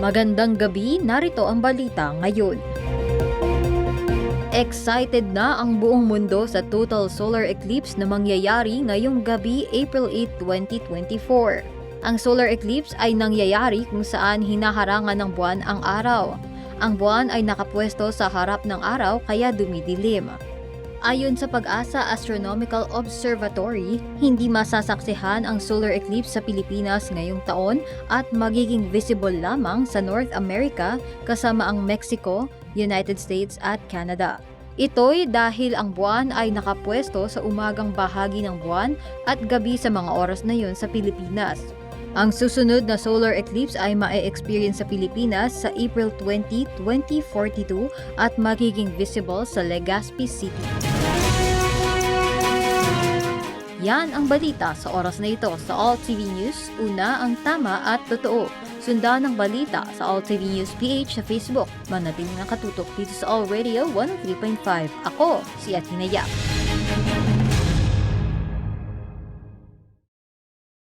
Magandang gabi, narito ang balita ngayon. Excited na ang buong mundo sa total solar eclipse na mangyayari ngayong gabi, April 8, 2024. Ang solar eclipse ay nangyayari kung saan hinaharangan ng buwan ang araw. Ang buwan ay nakapwesto sa harap ng araw kaya dumidilim. Ayon sa Pag-asa Astronomical Observatory, hindi masasaksihan ang solar eclipse sa Pilipinas ngayong taon at magiging visible lamang sa North America kasama ang Mexico, United States at Canada. Ito'y dahil ang buwan ay nakapwesto sa umagang bahagi ng buwan at gabi sa mga oras na yun sa Pilipinas. Ang susunod na solar eclipse ay ma-experience sa Pilipinas sa April 20, 2042 at magiging visible sa Legazpi City. Yan ang balita sa oras na ito sa All TV News, una ang tama at totoo. Sundan ang balita sa All TV News PH sa Facebook. Manatiling nakatutok dito sa All Radio 103.5. Ako, si Athena Yap.